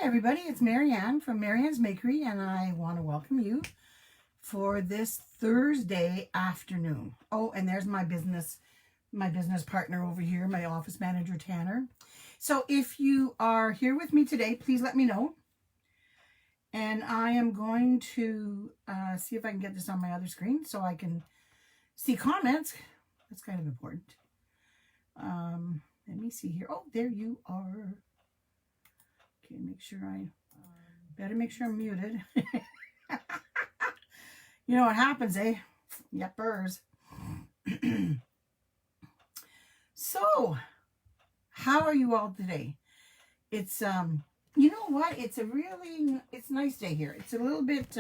everybody, it's Marianne from Marianne's Makery, and I want to welcome you for this Thursday afternoon. Oh, and there's my business partner over here, my office manager, Tanner. So if you are here with me today, please let me know. And I am going to see if I can get this on my other screen so I can see comments. That's kind of important. Let me see here. Oh, there you are. Okay, better make sure I'm muted. You know what happens, eh? Yepers. So, how are you all today? It's, you know what? It's a nice day here. It's a little bit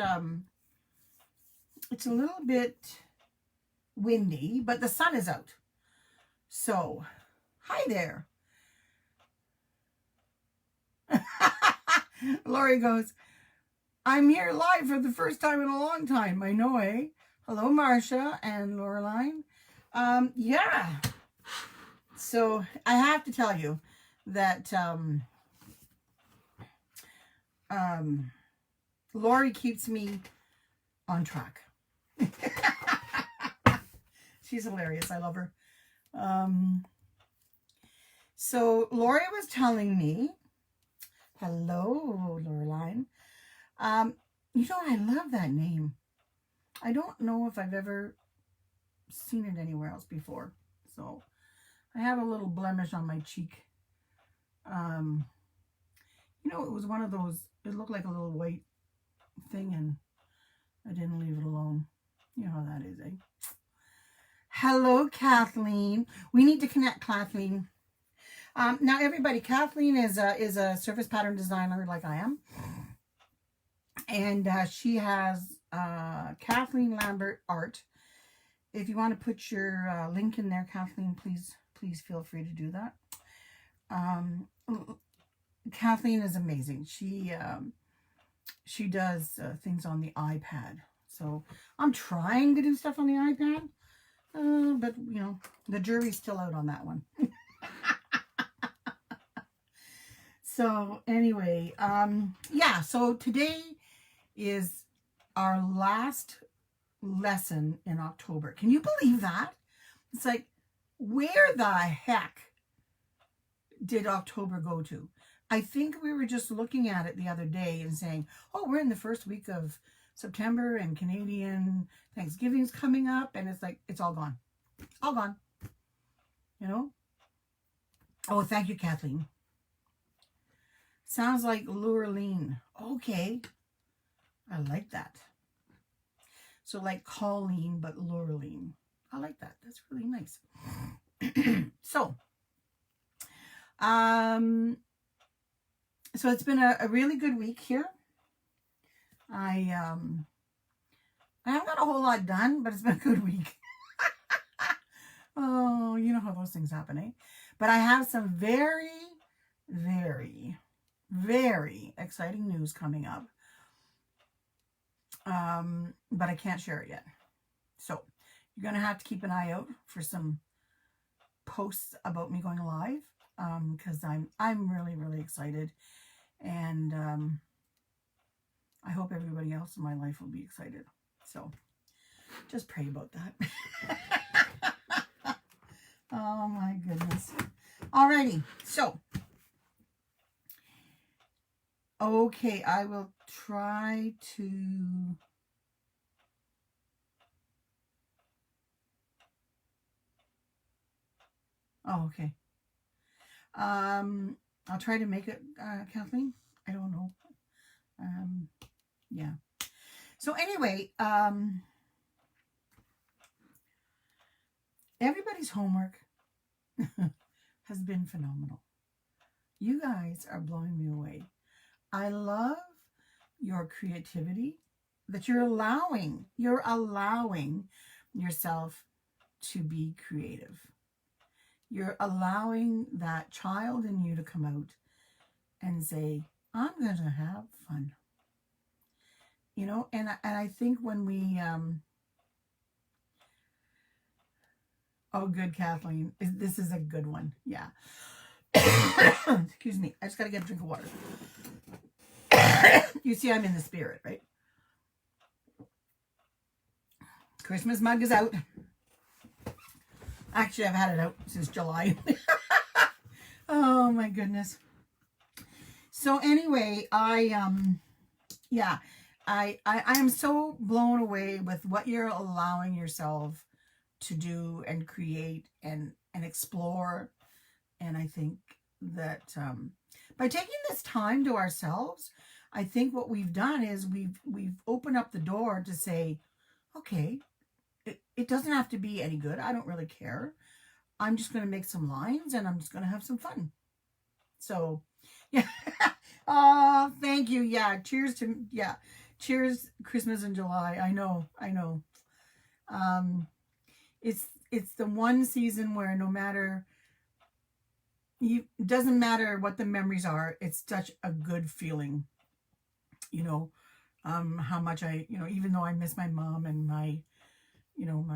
windy, but the sun is out. So, hi there. Lori goes, I'm here live for the first time in a long time. I know, eh? Hello, Marcia and Laureline. Yeah. So I have to tell you that Lori keeps me on track. She's hilarious. I love her. So Lori was telling me, hello, Laureline. You know, I love that name. I don't know if I've ever seen it anywhere else before. So I have a little blemish on my cheek. You know, it was one of those, it looked like a little white thing and I didn't leave it alone. You know how that is, eh? Hello, Kathleen. We need to connect, Kathleen. Now, everybody, Kathleen is a surface pattern designer like I am. And she has Kathleen Lambert Art. If you want to put your link in there, Kathleen, please feel free to do that. Kathleen is amazing. She does things on the iPad. So I'm trying to do stuff on the iPad. But, you know, the jury's still out on that one. So anyway, yeah, so today is our last lesson in October. Can you believe that? It's like, where the heck did October go to? I think we were just looking at it the other day and saying, oh, we're in the first week of September and Canadian Thanksgiving's coming up. And it's like, it's all gone. All gone. You know? Oh, thank you, Kathleen. Sounds like Laureline. Okay. I like that. So like Colleen, but Laureline. I like that. That's really nice. So it's been a really good week here. I haven't got a whole lot done, but it's been a good week. Oh, you know how those things happen, eh? But I have some very, very, very exciting news coming up. But I can't share it yet. So you're going to have to keep an eye out for some posts about me going live. Because I'm really, really excited. And I hope everybody else in my life will be excited. So just pray about that. Oh my goodness. Alrighty. So, okay, I will try to... Oh, okay. I'll try to make it, Kathleen. I don't know. Yeah. So anyway, everybody's homework has been phenomenal. You guys are blowing me away. I love your creativity that you're allowing yourself to be creative. You're allowing that child in you to come out and say, I'm going to have fun. You know, and I think when we, oh, good, Kathleen. This is a good one. Yeah. Excuse me. I just got to get a drink of water. You see, I'm in the spirit, right? Christmas mug is out. Actually, I've had it out since July. Oh my goodness. So anyway, I am so blown away with what you're allowing yourself to do and create and explore. And I think that by taking this time to ourselves, I think what we've done is we've opened up the door to say, okay, it doesn't have to be any good. I don't really care. I'm just going to make some lines and I'm just going to have some fun. So, yeah. Oh, thank you. Yeah. Cheers to, yeah. Cheers, Christmas in July. I know. It's the one season where no matter, it doesn't matter what the memories are, it's such a good feeling, how much even though I miss my mom and my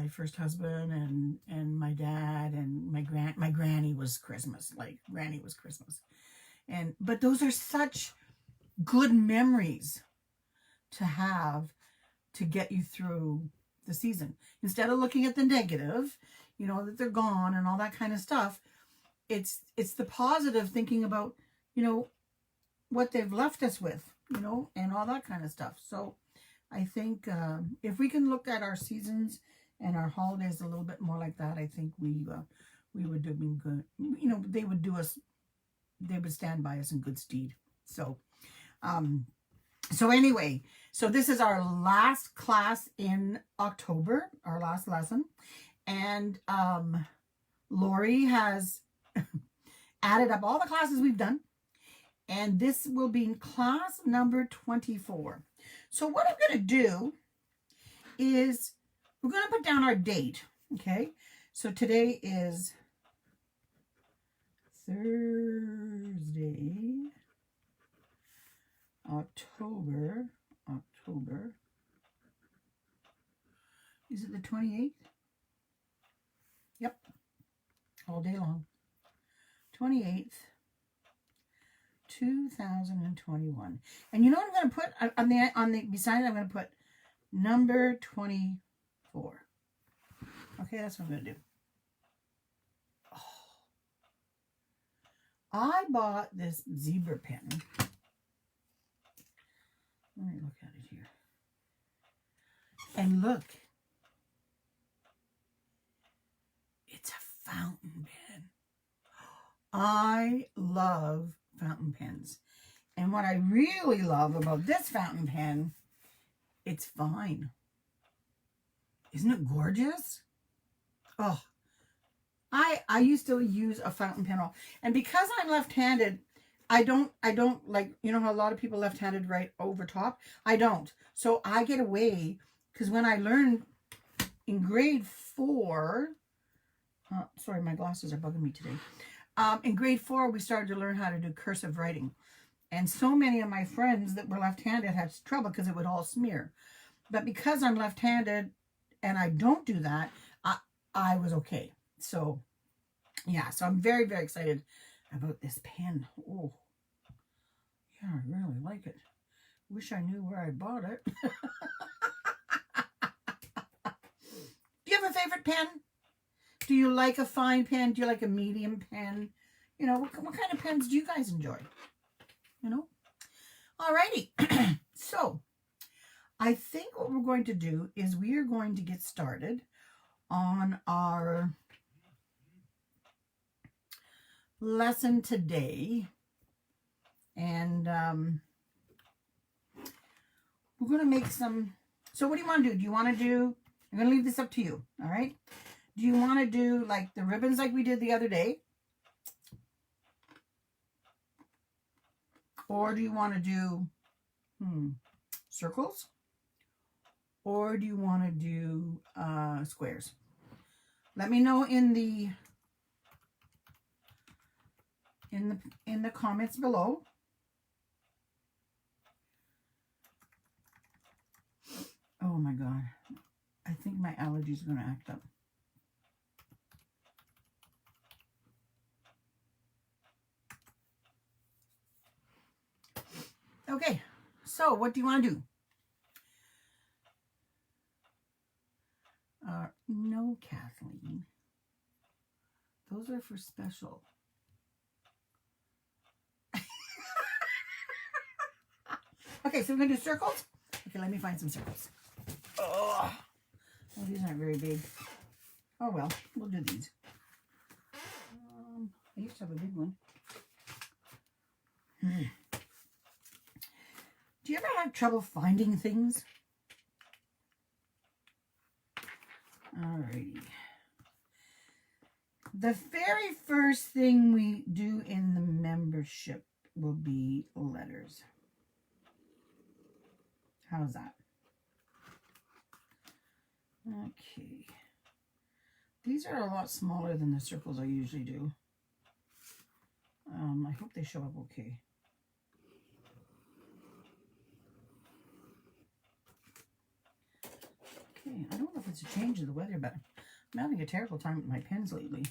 first husband and my dad and my granny was Christmas, like granny was Christmas. But those are such good memories to have to get you through the season. Instead of looking at the negative, that they're gone and all that kind of stuff, it's the positive, thinking about, what they've left us with, and all that kind of stuff. So I think if we can look at our seasons and our holidays a little bit more like that, I think we would do good. They would stand by us in good stead. So, anyway, so this is our last class in October, our last lesson. And Lori has added up all the classes we've done. And this will be in class number 24. So what I'm going to do is we're going to put down our date. Okay. So today is Thursday, October. Is it the 28th? Yep. All day long. 28th, 2021. And you know what I'm going to put on the beside it? I'm going to put number 24. Okay, that's what I'm going to do. I bought this zebra pen. Let me look at it here. And look. It's a fountain pen. I love fountain pens. And what I really love about this fountain pen, it's fine. Isn't it gorgeous? Oh, I used to use a fountain pen, and because I'm left-handed, I don't like, how a lot of people left-handed write over top. I don't. So I get away, because when I learned in grade 4, sorry, my glasses are bugging me today. In grade 4, we started to learn how to do cursive writing. And so many of my friends that were left-handed had trouble because it would all smear. But because I'm left-handed and I don't do that, I was okay. So, yeah, so I'm very, very excited about this pen. Oh, yeah, I really like it. Wish I knew where I bought it. Do you have a favorite pen? Do you like a fine pen? Do you like a medium pen? What kind of pens do you guys enjoy? Alrighty. So, I think what we're going to do is we are going to get started on our lesson today. And we're going to make some... So what do you want to do? Do you want to do... I'm going to leave this up to you. All right? Do you want to do like the ribbons like we did the other day? Or do you want to do circles? Or do you want to do squares? Let me know in the comments below. Oh my God. I think my allergies are going to act up. Okay, So what do you want to do? No, Kathleen. Those are for special. Okay, so we're going to do circles. Okay, let me find some circles. Oh, well, these aren't very big. Oh, well, we'll do these. I used to have a big one. Do you ever have trouble finding things? Alrighty. The very first thing we do in the membership will be letters. How's that? Okay. These are a lot smaller than the circles I usually do. I hope they show up okay. Okay, I don't know if it's a change of the weather, but I'm having a terrible time with my pens lately.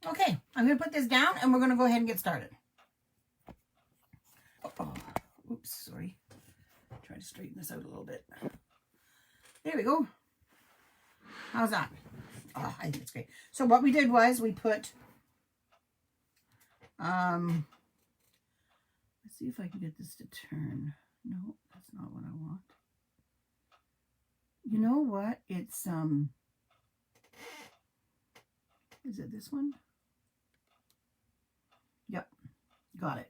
Okay, I'm going to put this down and we're going to go ahead and get started. Oh, oops, sorry. Try to straighten this out a little bit. There we go. How's that? Oh, I think it's great. So what we did was we put, let's see if I can get this to turn. No, that's not what I want. You know what? It's, is it this one? Yep, got it.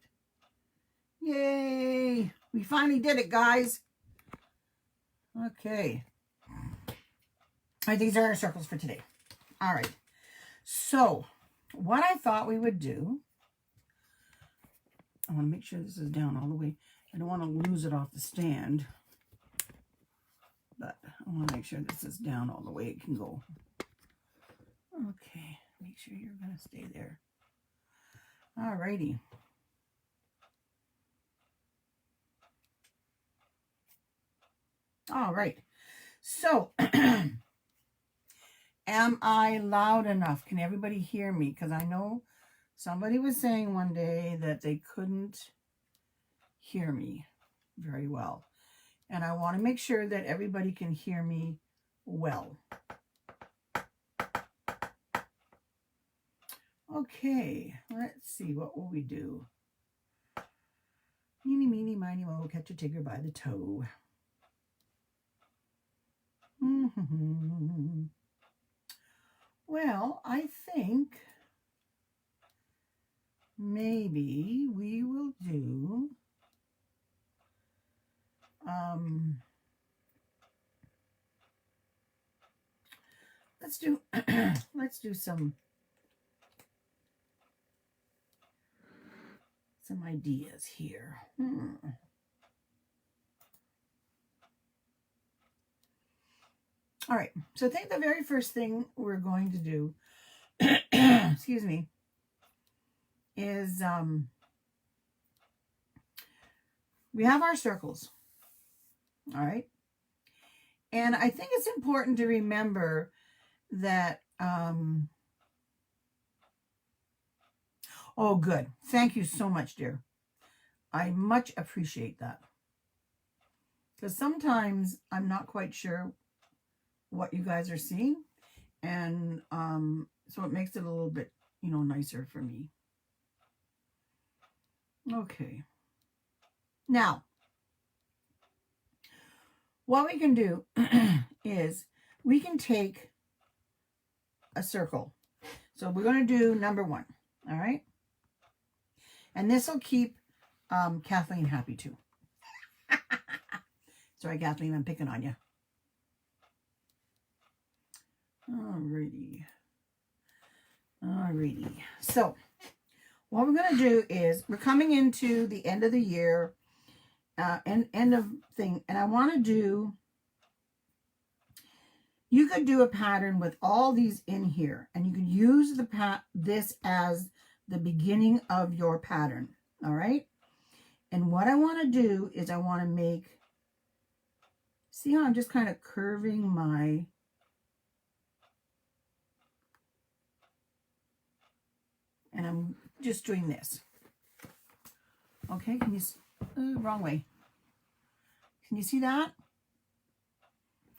Yay! We finally did it, guys. Okay. All right, these are our circles for today. All right. So, what I thought we would do, I want to make sure this is down all the way. I don't want to lose it off the stand, but I want to make sure this is down all the way it can go. Okay, make sure you're going to stay there. All righty. All right. So, am I loud enough? Can everybody hear me? Because I know somebody was saying one day that they couldn't hear me very well. And I want to make sure that everybody can hear me well. Okay, let's see. What will we do? Meeny, meeny, miny, moe, catch a tigger by the toe. Well, I think maybe we will do let's do some ideas here. All right, so I think the very first thing we're going to do, excuse me, is we have our circles, all right? And I think it's important to remember that, oh, good. Thank you so much, dear. I much appreciate that. Because sometimes I'm not quite sure what you guys are seeing. And so it makes it a little bit, nicer for me. Okay. Now, what we can do is we can take a circle. So we're going to do number 1. All right. And this will keep Kathleen happy too. Sorry, Kathleen, I'm picking on you. Alrighty. Alrighty. So what we're going to do is we're coming into the end of the year, end of thing. And I want to do, you could do a pattern with all these in here, and you could use this as the beginning of your pattern. All right. And what I want to do is I want to make, see how I'm just kind of curving my, and I'm just doing this. Okay, can you, wrong way. Can you see that?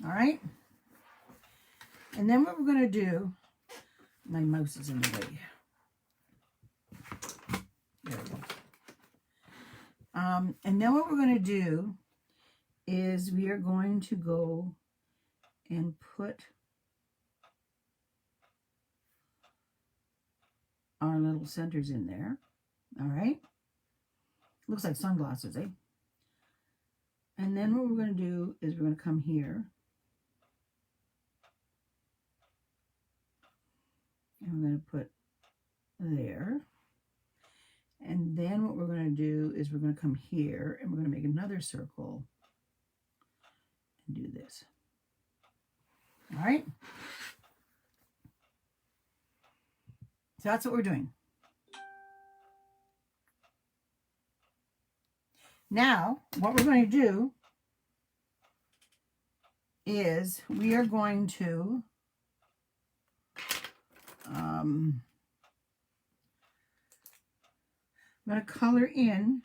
All right. And then what we're going to do, my mouse is in the way. There we go. And then what we're going to do is we are going to go and put our little centers in there. All right. Looks like sunglasses, eh? And then what we're going to do is we're going to come here. And we're going to put there. And then what we're going to do is we're going to come here and we're going to make another circle and do this. All right. So that's what we're doing. Now, what we're going to do is we are going to I'm going to color in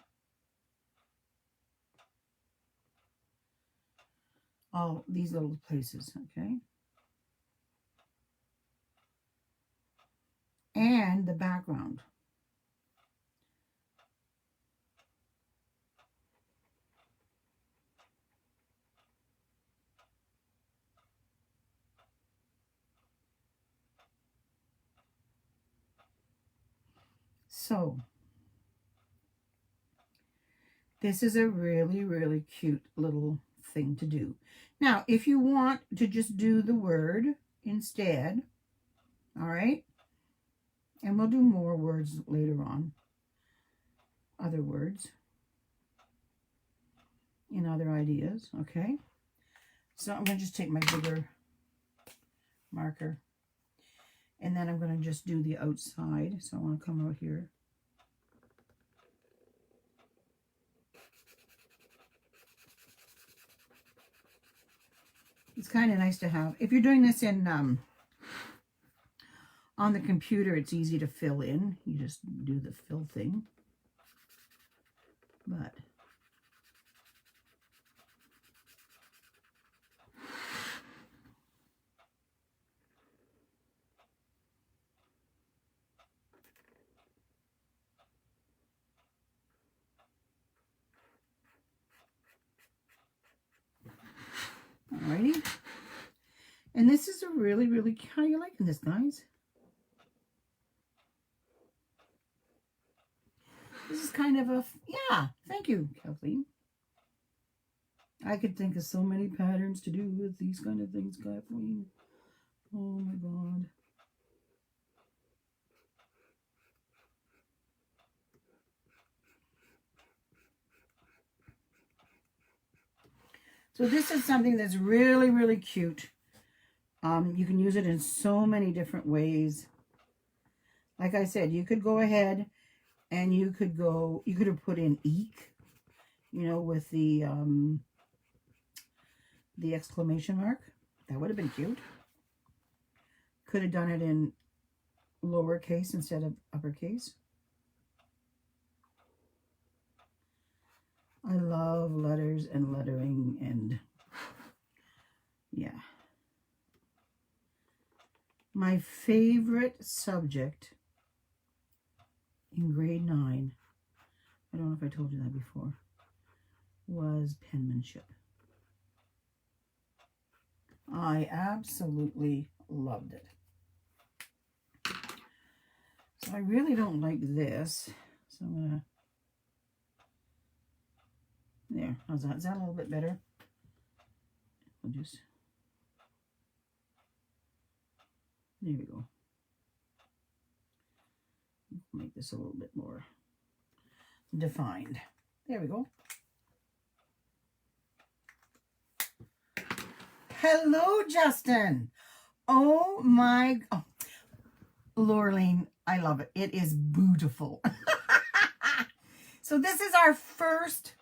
all these little places, okay? And the background. So, this is a really, really cute little thing to do. Now, if you want to just do the word instead, all right? And we'll do more words later on. Other words. And other ideas, okay? So I'm going to just take my bigger marker. And then I'm going to just do the outside. So I want to come out here. It's kind of nice to have. If you're doing this in on the computer, it's easy to fill in. You just do the fill thing. But alrighty. And this is a really, really, how are you liking this, guys? This is kind of a, yeah, thank you, Kathleen. I could think of so many patterns to do with these kind of things, Kathleen. Oh my God. So this is something that's really, really cute. You can use it in so many different ways. Like I said, you could go ahead and you could have put in eek, you know, with the exclamation mark. That would have been cute. Could have done it in lowercase instead of uppercase. I love letters and lettering and yeah. My favorite subject in grade 9, I don't know if I told you that before, was penmanship. I absolutely loved it. So I really don't like this. So I'm gonna, there, how's that? Is that a little bit better? I'll just, there we go. Make this a little bit more defined. There we go. Hello, Justin. Oh my, oh, Laureline, I love it. It is beautiful. So this is our first.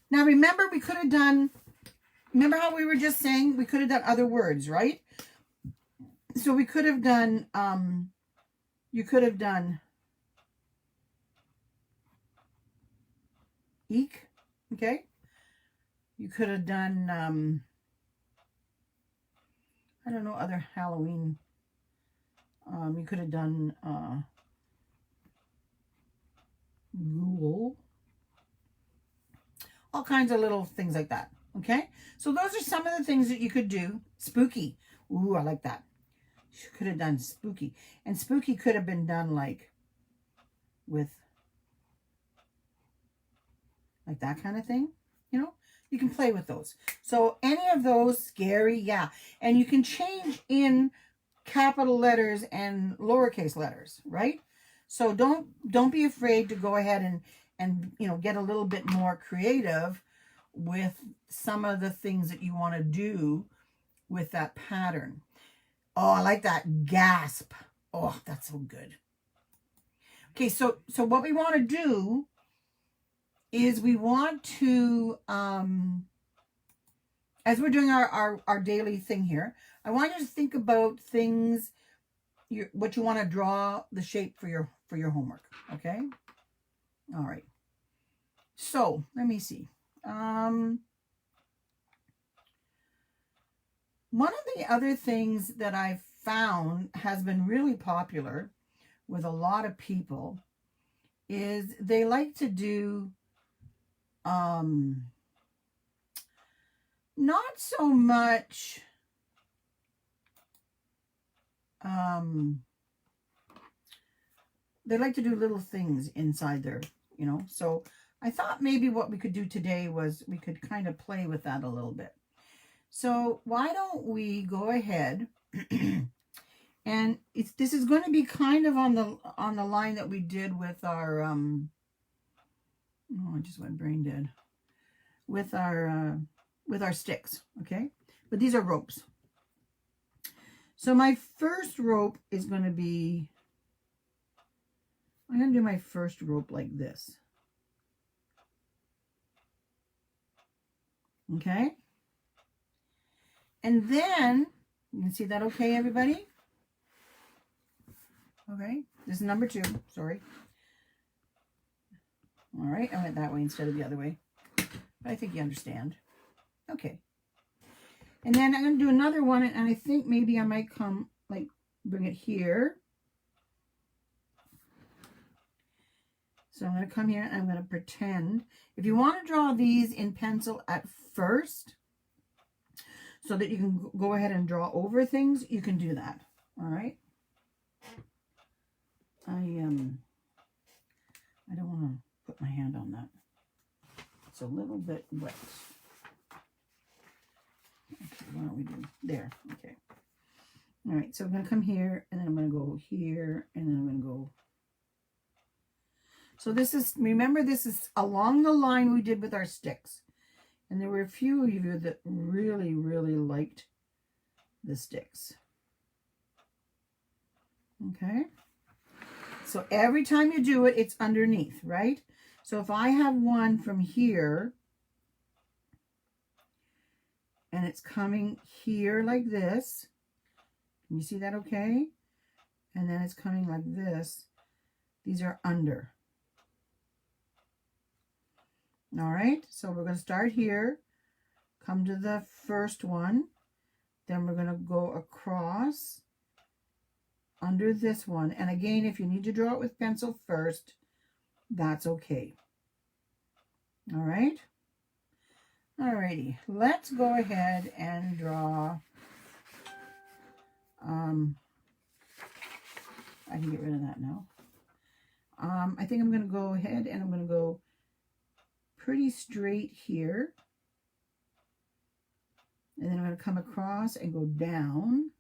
Now remember, we could have done, remember how we were just saying we could have done other words, right? So we could have done, you could have done Eek. Okay. You could have done, I don't know, other Halloween. You could have done ghoul. All kinds of little things like that. Okay. So those are some of the things that you could do. Spooky. Ooh, I like that. You could have done spooky. And spooky could have been done like with like that kind of thing. You know, you can play with those. So any of those, scary, yeah. And you can change in capital letters and lowercase letters, right? So don't be afraid to go ahead and you know, get a little bit more creative with some of the things that you want to do with that pattern. Oh, I like that. Gasp. Oh, that's so good. Okay, so what we want to do is we want to, as we're doing our daily thing here, I want you to think about things, what you want to draw the shape for your homework. Okay. All right. So let me see. One of the other things that I've found has been really popular with a lot of people is they like to do not so much they like to do little things inside their, you know. So I thought maybe what we could do today was we could kind of play with that a little bit. So why don't we go ahead and this is going to be kind of on the line that we did with our oh, I just went brain dead. With our sticks, okay? But these are ropes. So my first rope is going to be, I'm going to do my first rope like this. Okay? And then, you can see that okay, everybody? Okay, this is number 2, sorry. All right, I went that way instead of the other way. But I think you understand. Okay. And then I'm going to do another one, and I think maybe I might come, like, bring it here. So I'm going to come here, and I'm going to pretend. If you want to draw these in pencil at first, so that you can go ahead and draw over things, you can do that. All right. I don't want to put my hand on that. It's a little bit wet. Okay, why don't we do there? Okay. All right, so I'm going to come here, and then I'm going to go here, and then I'm going to go. So this is, remember, this is along the line we did with our sticks. And there were a few of you that really, really liked the sticks. Okay. So every time you do it, it's underneath, right? So if I have one from here, and it's coming here like this, can you see that okay? And then it's coming like this. These are under. All right, so we're going to start here, come to the first one, then we're going to go across under this one. And again, if you need to draw it with pencil first, that's okay. All right. All righty, let's go ahead and draw. I can get rid of that now. I think I'm going to go ahead and I'm going to go pretty straight here. And then I'm going to come across and go down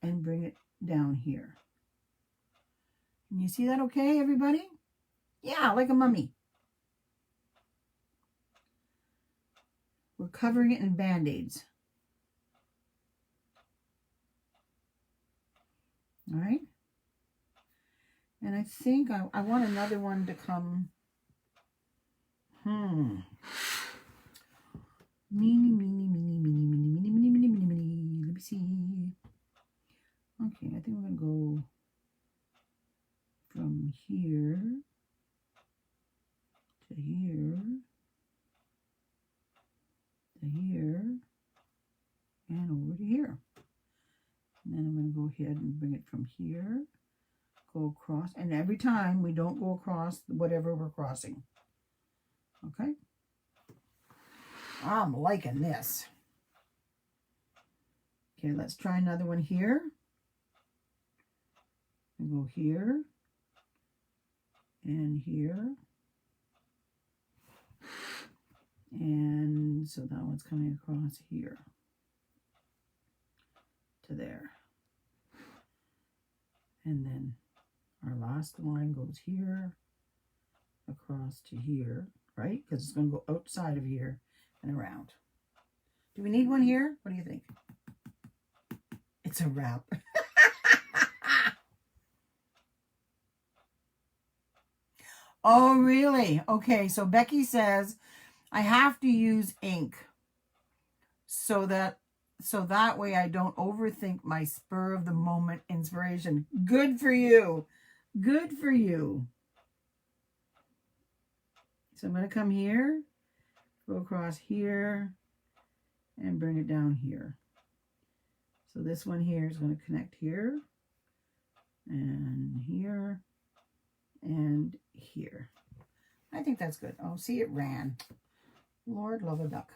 and bring it down here. Can you see that okay, everybody? Yeah, like a mummy. We're covering it in Band-Aids. All right. And I think I want another one to come. Meeny, meeny, meeny, meeny, meeny, meeny, meeny, meeny, meeny, meeny. Let me see. Okay, I think we're going to go from here to here, to here, and over to here. And then I'm going to go ahead and bring it from here, go across, and every time we don't go across whatever we're crossing. Okay? I'm liking this. Okay, let's try another one here. And go here, and here. And so that one's coming across here to there. And then our last line goes here across to here, right? Because it's going to go outside of here and around. Do we need one here? What do you think? It's a wrap. Oh, really? Okay, so Becky says I have to use ink so that way I don't overthink my spur of the moment inspiration. Good for you. Good for you. So I'm going to come here, go across here, and bring it down here. So this one here is going to connect here, and here, and here. I think that's good. Oh, see, it ran. Lord love a duck.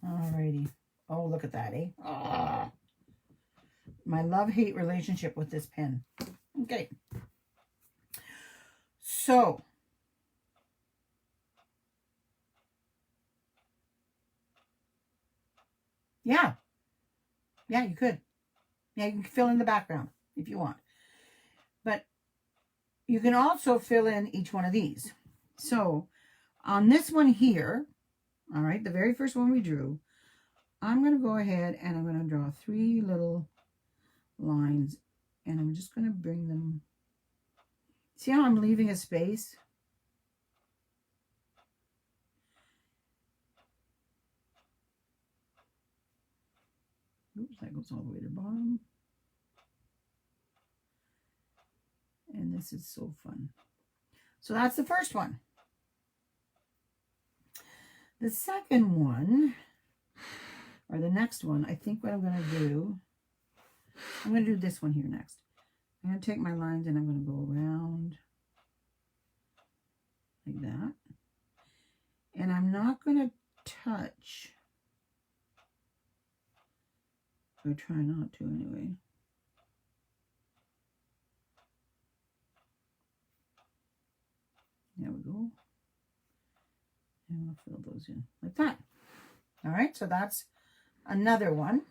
Alrighty. Oh, look at that, eh? Ah. My love-hate relationship with this pen. Okay. So, yeah. Yeah, you could. Yeah, you can fill in the background if you want. But you can also fill in each one of these. So, on this one here, all right, the very first one we drew, I'm going to go ahead and I'm going to draw 3 little lines, and I'm just going to bring them. See how I'm leaving a space? Oops, that goes all the way to the bottom. And this is so fun. So that's the first one. The second one, or the next one, I think what I'm going to do, I'm going to do this one here next. I'm going to take my lines and I'm going to go around like that. And I'm not going to touch, or try not to anyway. There we go. And we'll fill those in like that. All right, so that's another one.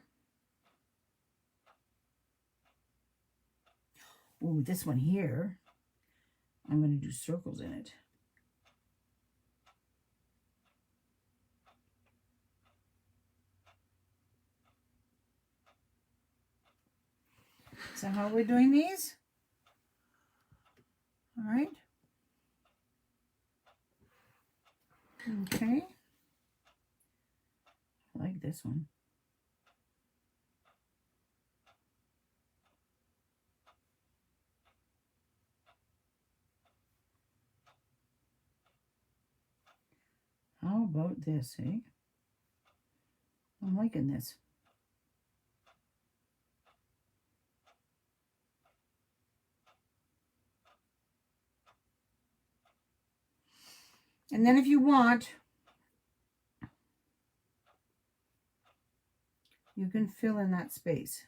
Ooh, this one here, I'm going to do circles in it. So how are we doing these? All right. Okay. I like this one. How about this, eh? I'm liking this. And then if you want, you can fill in that space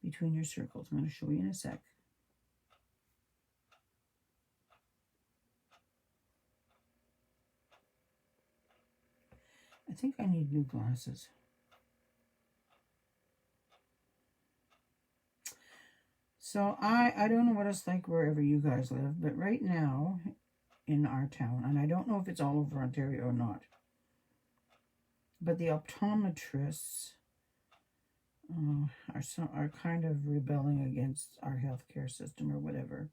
between your circles. I'm going to show you in a sec. I think I need new glasses. So I don't know what it's like wherever you guys live, but right now in our town, and I don't know if it's all over Ontario or not, but the optometrists are kind of rebelling against our healthcare system or whatever.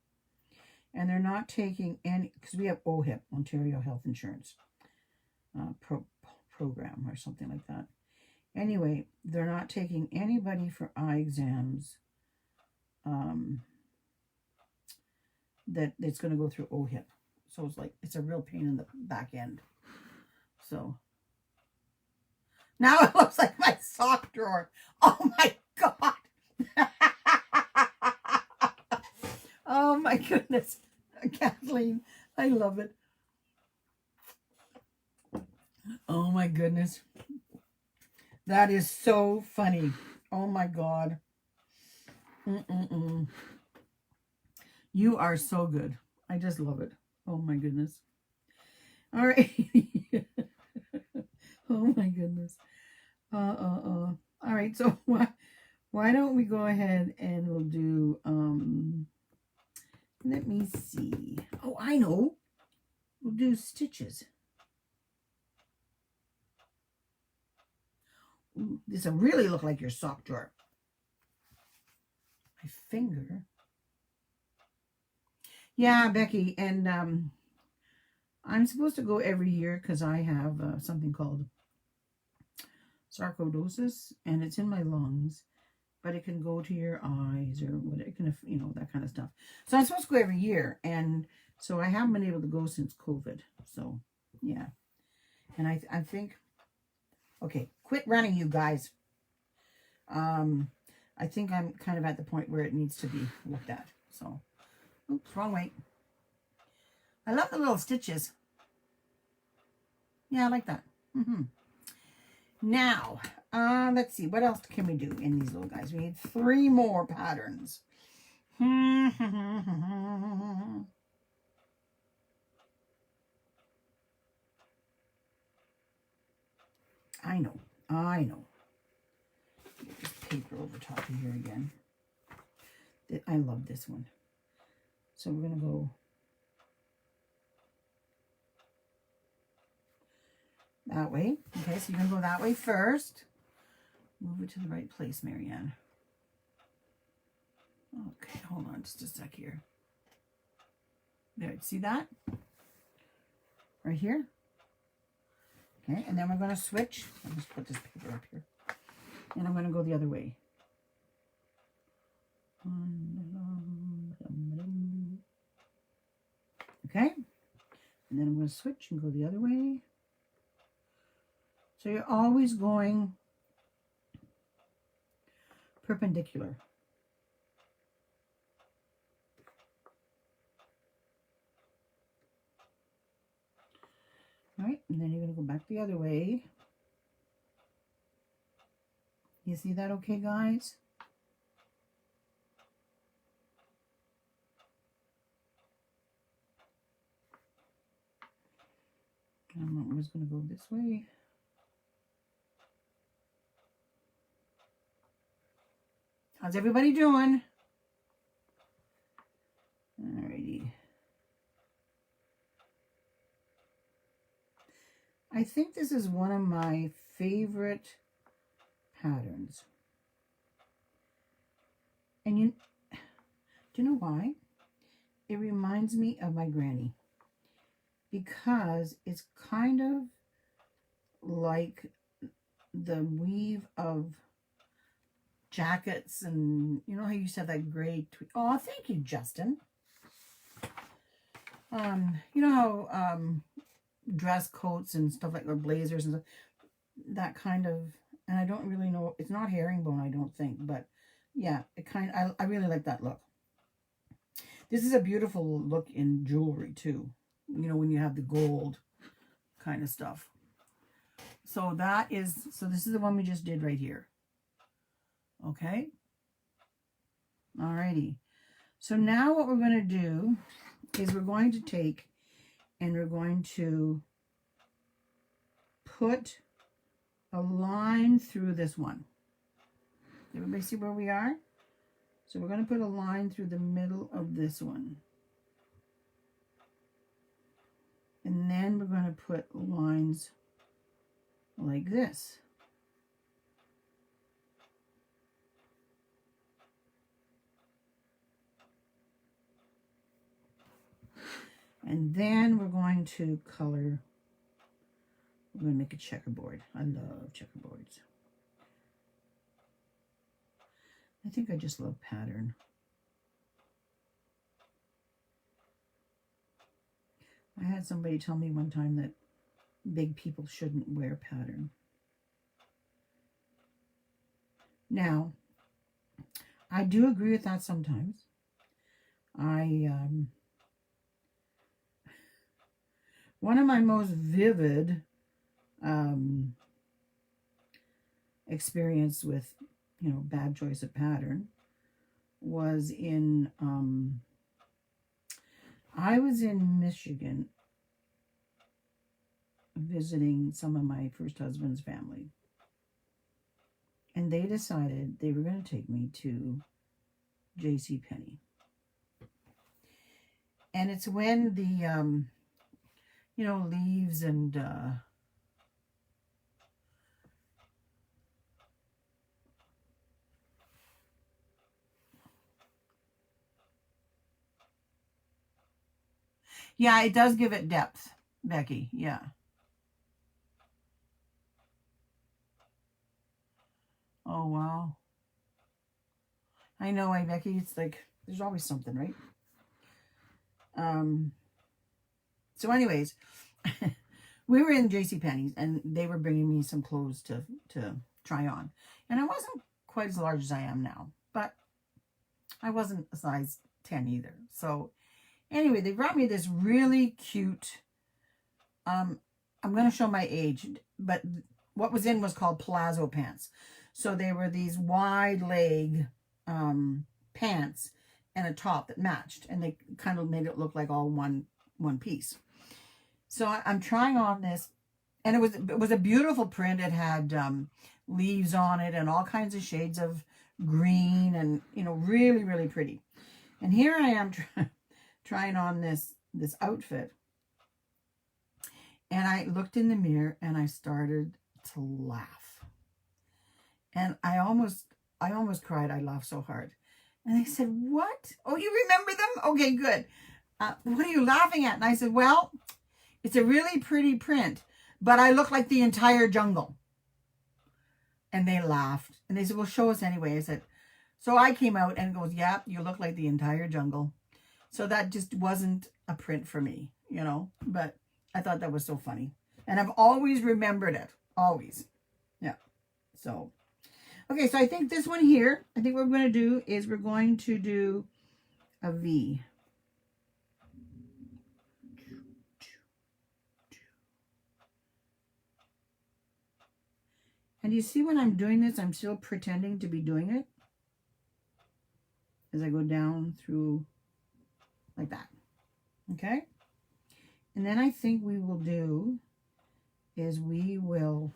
And they're not taking any, because we have OHIP, Ontario Health Insurance program or something like that. Anyway, they're not taking anybody for eye exams that it's going to go through O-hip. So it's like, it's a real pain in the back end. So now it looks like my sock drawer. Oh my God. Oh my goodness. Kathleen, I love it. Oh my goodness. That is so funny. Oh my God. You are so good. I just love it. Oh my goodness. All right. Oh my goodness. All right. So why don't we go ahead and we'll do, let me see. Oh, I know. We'll do stitches. Ooh, this will really look like your sock drawer. My finger. Yeah, Becky, and I'm supposed to go every year because I have something called sarcoidosis, and it's in my lungs, but it can go to your eyes or what it can, you know, that kind of stuff. So I'm supposed to go every year, and so I haven't been able to go since COVID. So yeah, and I think, okay, quit running, you guys. I think I'm kind of at the point where it needs to be looked at. So, oops, wrong way. I love the little stitches. Yeah, I like that. Now, let's see. What else can we do in these little guys? We need 3 more patterns. I know. Get this paper over top of here again. I love this one. So we're going to go that way. Okay, so you're going to go that way first. Move it to the right place, Marianne. Okay, hold on just a sec here. There, see that? Right here. Okay, and then we're going to switch. I'll just put this paper up here. And I'm going to go the other way. Okay, and then I'm going to switch and go the other way. So you're always going perpendicular. All right, and then you're going to go back the other way. You see that okay, guys? I'm just going to go this way. How's everybody doing? Alrighty. I think this is one of my favorite patterns. And do you know why? It reminds me of my granny. Because it's kind of like the weave of jackets, and you know how you used to have that gray oh, thank you, Justin. You know how dress coats and stuff like, or blazers and stuff, that kind of, and I don't really know, it's not herringbone, I don't think, but yeah, it I really like that look. This is a beautiful look in jewelry too, you know, when you have the gold kind of stuff. So this is the one we just did right here. Okay. Alrighty. So now what we're going to do is we're going to take and we're going to put a line through this one. Everybody see where we are? So we're going to put a line through the middle of this one. And then we're going to put lines like this. And then we're going to color, we're going to make a checkerboard. I love checkerboards. I think I just love pattern. I had somebody tell me one time that big people shouldn't wear pattern. Now, I do agree with that sometimes. One of my most vivid experience with, bad choice of pattern was in, I was in Michigan visiting some of my first husband's family. And they decided they were going to take me to JCPenney. And it's when the, leaves and, yeah, it does give it depth, Becky. Yeah. Oh, wow. I know, Becky. It's like, there's always something, right? So anyways, we were in JCPenney's and they were bringing me some clothes to try on. And I wasn't quite as large as I am now, but I wasn't a size 10 either. So anyway, they brought me this really cute, I'm going to show my age, but what was in was called palazzo pants. So they were these wide leg pants and a top that matched, and they kind of made it look like all one piece. So I'm trying on this, and it was a beautiful print. It had leaves on it and all kinds of shades of green, and really, really pretty. And here I am trying on this outfit, and I looked in the mirror and I started to laugh, and I almost cried. I laughed so hard. And they said, "What? Oh, you remember them? Okay, good. What are you laughing at?" And I said, "Well, it's a really pretty print, but I look like the entire jungle." And they laughed. And they said, "Well, show us anyway." I said, so I came out and goes, "Yeah, you look like the entire jungle." So that just wasn't a print for me, but I thought that was so funny. And I've always remembered it. Always. Yeah. So, okay, so I think this one here, I think what we're going to do is we're going to do a V. And you see when I'm doing this, I'm still pretending to be doing it as I go down through like that. Okay? And then I think we will do is we will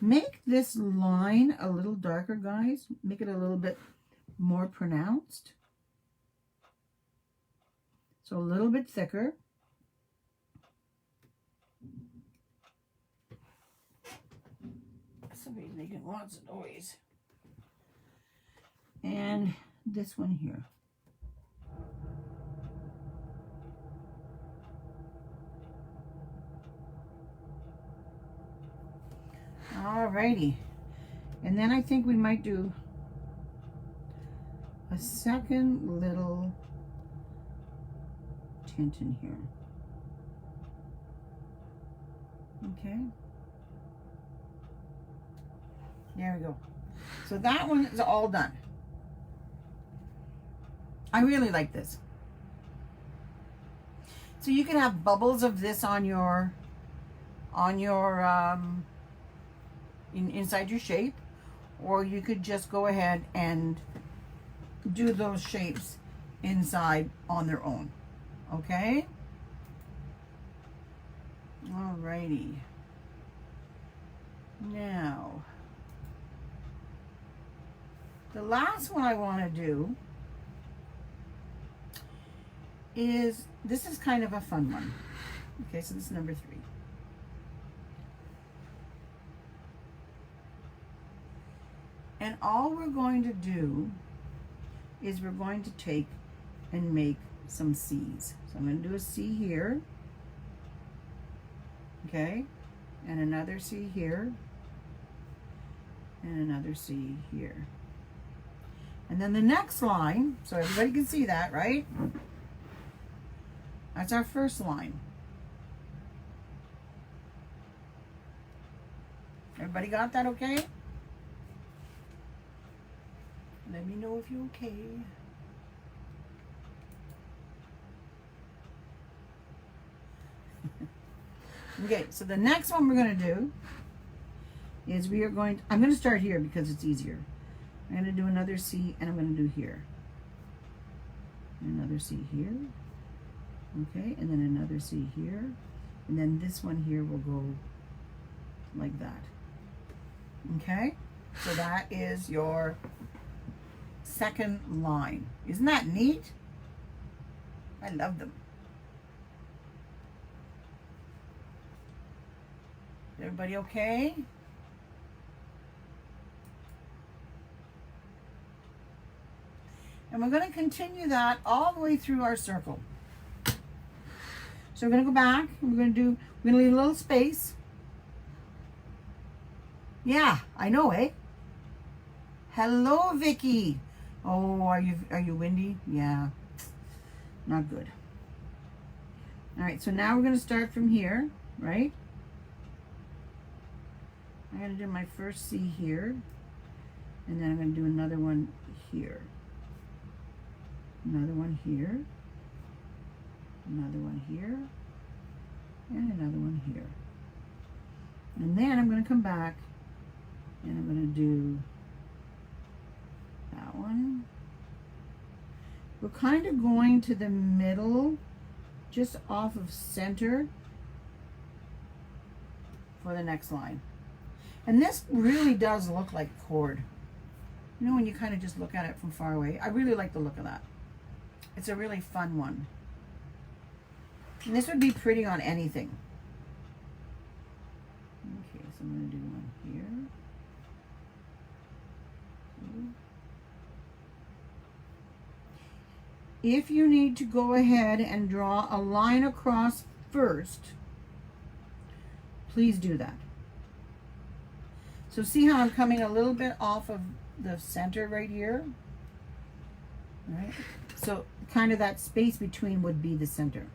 make this line a little darker, guys. Make it a little bit more pronounced. So a little bit thicker. Somebody's making lots of noise. And this one here. Alrighty. And then I think we might do a second little tint in here. Okay. There we go. So that one is all done. I really like this. So you can have bubbles of this on your inside your shape, or you could just go ahead and do those shapes inside on their own. Okay? Alrighty. Now, the last one I want to do is, this is kind of a fun one. Okay, so this is number 3. And all we're going to do is we're going to take and make some C's. So I'm going to do a C here. Okay, and another C here. And another C here. And then the next line, so everybody can see that, right? That's our first line. Everybody got that okay? Let me know if you're okay. Okay, so the next one we're going to do is we are going to, I'm going to start here because it's easier. I'm going to do another C and I'm going to do here. Another C here. Okay, and then another C here. And then this one here will go like that. Okay, so that is your second line. Isn't that neat? I love them. Everybody okay? And we're going to continue that all the way through our circle. So we're going to go back. We're going to leave a little space. Yeah, I know, eh? Hello, Vicky. Oh, are you windy? Yeah, not good. All right, so now we're going to start from here, right? I'm going to do my first C here, and then I'm going to do another one here. Another one here. Another one here. And another one here. And then I'm going to come back and I'm going to do that one. We're kind of going to the middle, just off of center for the next line. And this really does look like a chord. You know, when you kind of just look at it from far away. I really like the look of that. It's a really fun one. And this would be pretty on anything. Okay, so I'm going to do one here. If you need to go ahead and draw a line across first, please do that. So see how I'm coming a little bit off of the center right here? All right. So kind of that space between would be the center.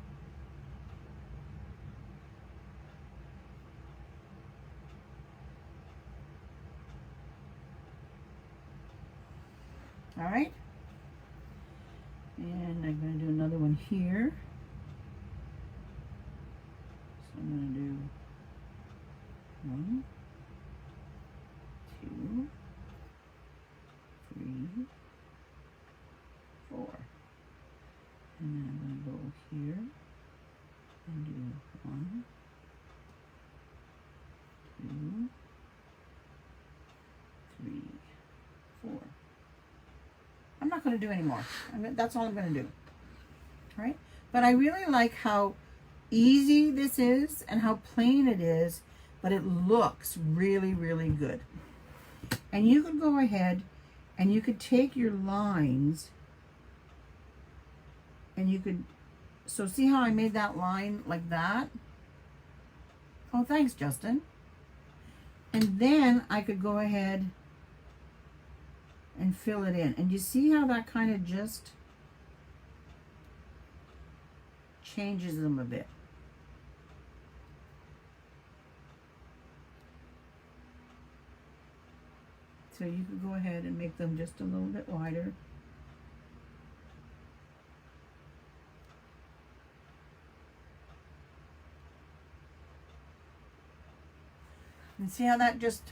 All right. And I'm going to do another one here. So I'm going to do 1, 2, 3, 4. And then I'm going to go here and do 1, 2, 3, 4. I'm not going to do any more. That's all I'm going to do. All right? But I really like how easy this is and how plain it is, but it looks really, really good. And you could go ahead and you could take your lines and you could, so see how I made that line like that? Oh, thanks, Justin. And then I could go ahead and fill it in. And you see how that kind of just changes them a bit. So you could go ahead and make them just a little bit wider. And see how that just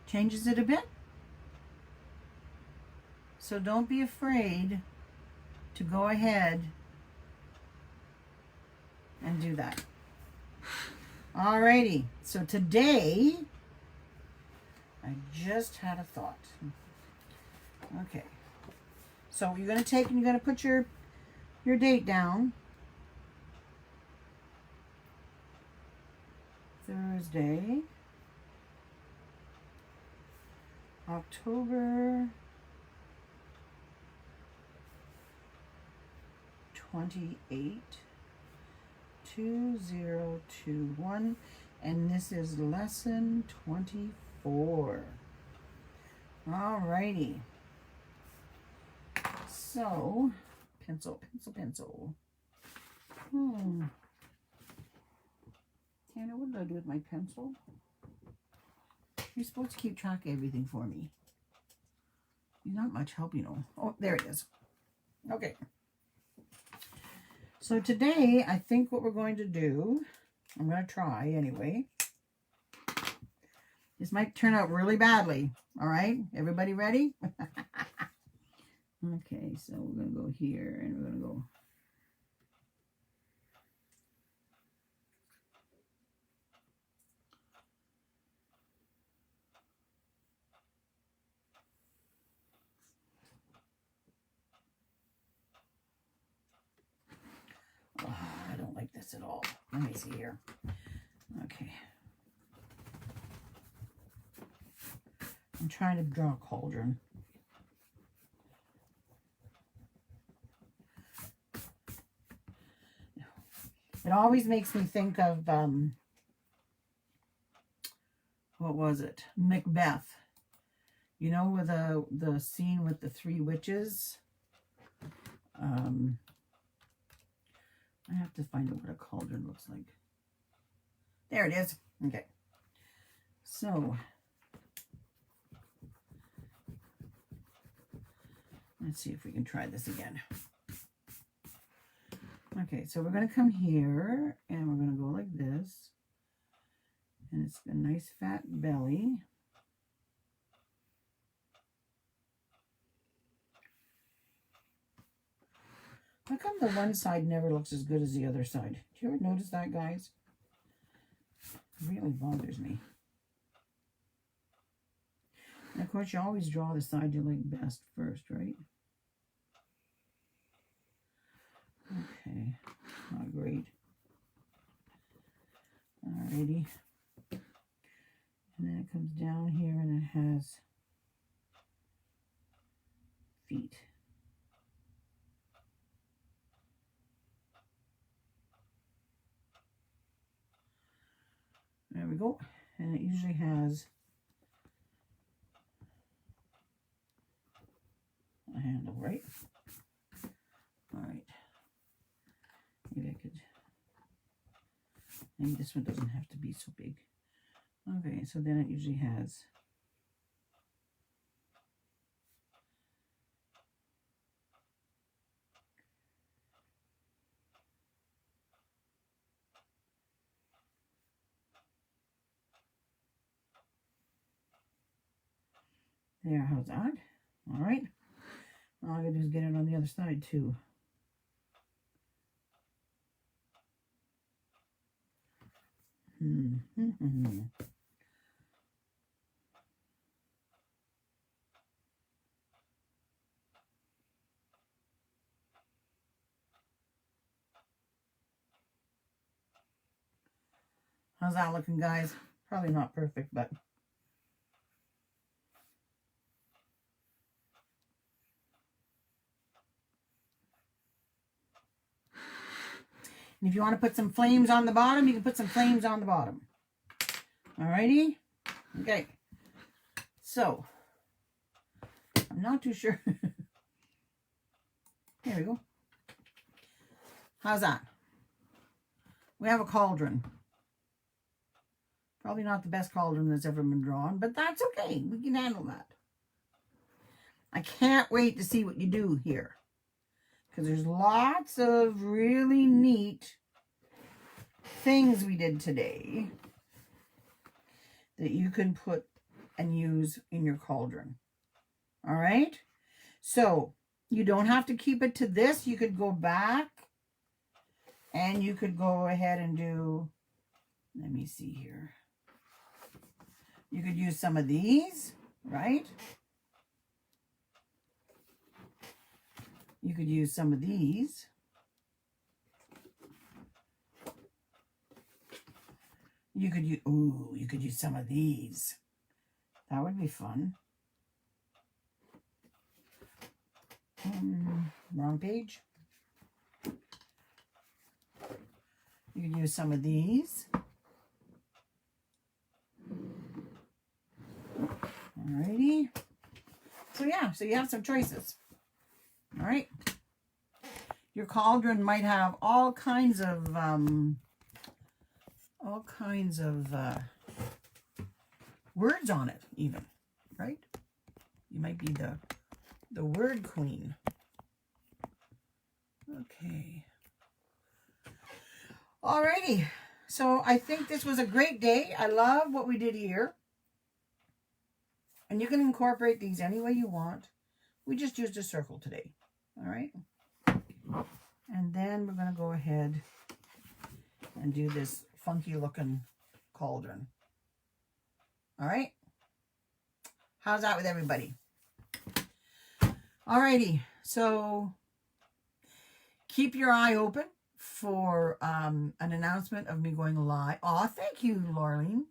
changes it a bit? So don't be afraid to go ahead and do that. Alrighty, so today, I just had a thought. Okay, so you're going to take and you're going to put your date down. Thursday, October 28, 2021, and this is lesson 24. Alrighty. So, pencil. Tanner, what did I do with my pencil? You're supposed to keep track of everything for me. You're not much help, you know. Oh, there it is. Okay. So today, I think what we're going to do, I'm going to try anyway. This might turn out really badly. All right? Everybody ready? Okay, so we're going to go here and we're going to go. Oh, I don't like this at all. Let me see here. Okay. I'm trying to draw a cauldron. It always makes me think of, what was it? Macbeth. You know, with the scene with the three witches. I have to find out what a cauldron looks like. There it is. Okay. So, let's see if we can try this again. Okay, so we're going to come here, and we're going to go like this. And it's a nice fat belly. How come the one side never looks as good as the other side? Do you ever notice that, guys? It really bothers me. And of course, you always draw the side you like best first, right? Okay, not great. Alrighty. And then it comes down here and it has feet. There we go. And it usually has a handle, right? All right. Maybe I could, maybe this one doesn't have to be so big. Okay, so then it usually has there, how's that? All right. All I gotta do is get it on the other side too. How's that looking, guys? Probably not perfect, but and if you want to put some flames on the bottom, you can put some flames on the bottom. Alrighty? Okay. So, I'm not too sure. There we go. How's that? We have a cauldron. Probably not the best cauldron that's ever been drawn, but that's okay. We can handle that. I can't wait to see what you do here, because there's lots of really neat things we did today that you can put and use in your cauldron. All right? So, you don't have to keep it to this. You could go back and you could go ahead and do, let me see here. You could use some of these, right? You could use some of these. You could use, ooh, you could use some of these. That would be fun. Wrong page. You could use some of these. Alrighty. So yeah, so you have some choices. All right. Your cauldron might have all kinds of words on it even, right? You might be the word queen. Okay. Alrighty. So I think this was a great day. I love what we did here. And you can incorporate these any way you want. We just used a circle today. All right. And then we're going to go ahead and do this funky looking cauldron. All right. How's that with everybody? Alrighty. So keep your eye open for an announcement of me going live. Oh, thank you, Laureline.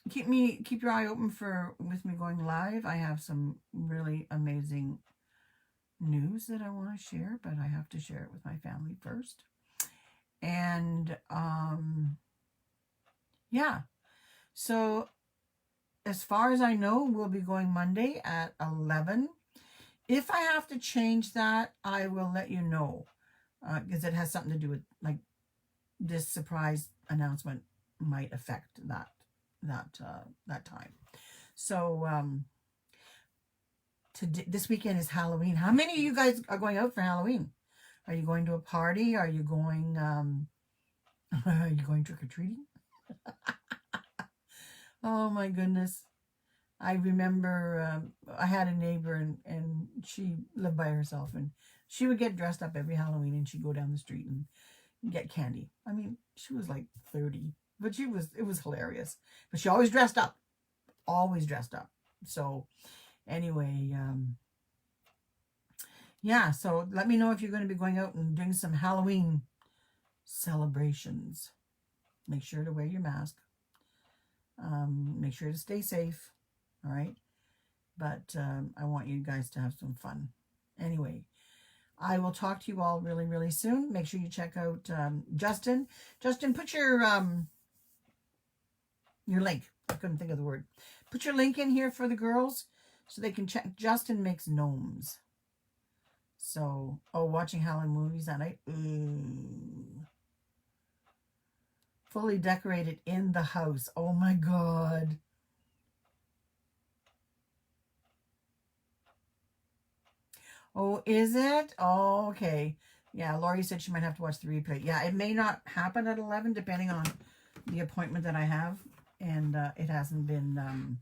Keep your eye open with me going live. I have some really amazing news that I want to share, but I have to share it with my family first. And yeah. So as far as I know, we'll be going Monday at 11. If I have to change that, I will let you know, because it has something to do with, like, this surprise announcement might affect that time. So this weekend is Halloween. How many of you guys are going out for Halloween? Are you going to a party? Are you going trick-or-treating? Oh my goodness. I remember I had a neighbor and she lived by herself, and she would get dressed up every Halloween, and she'd go down the street and get candy. I mean, she was like 30, but it was hilarious. But she always dressed up. Always dressed up. So anyway, yeah, so let me know if you're going to be going out and doing some Halloween celebrations. Make sure to wear your mask. Make sure to stay safe. All right. But I want you guys to have some fun. Anyway, I will talk to you all really, really soon. Make sure you check out Justin. Justin, put your link. I couldn't think of the word. Put your link in here for the girls so they can check. Justin makes gnomes. So, watching Halloween movies that night. Ooh. Fully decorated in the house. Oh my God. Oh, is it? Oh, okay. Yeah, Laurie said she might have to watch the replay. Yeah, it may not happen at 11 depending on the appointment that I have. And it hasn't been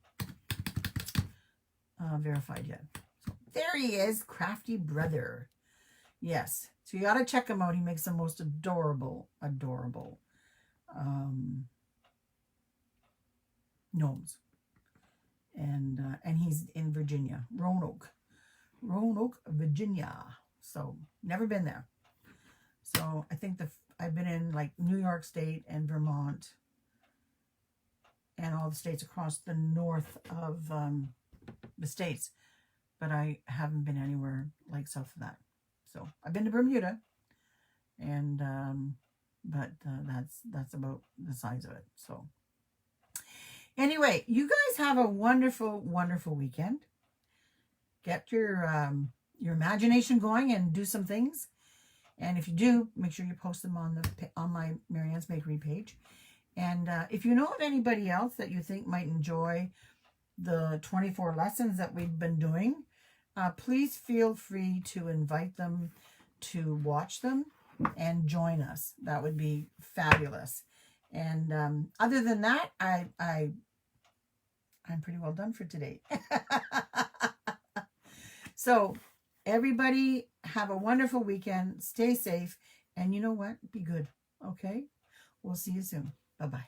verified yet. So, there he is, Crafty Brother. Yes. So you got to check him out. He makes the most adorable gnomes. And he's in Virginia. Roanoke, Virginia. So never been there. So I think I've been in like New York State and Vermont and all the states across the north of the states, but I haven't been anywhere like south of that. So I've been to Bermuda, and but that's about the size of it. So anyway, you guys have a wonderful, wonderful weekend. Get your imagination going and do some things. And if you do, make sure you post them on my Marianne's Bakery page. And if you know of anybody else that you think might enjoy the 24 lessons that we've been doing, please feel free to invite them to watch them and join us. That would be fabulous. And other than that, I'm pretty well done for today. So everybody have a wonderful weekend. Stay safe. And you know what? Be good. Okay? We'll see you soon. Bye-bye.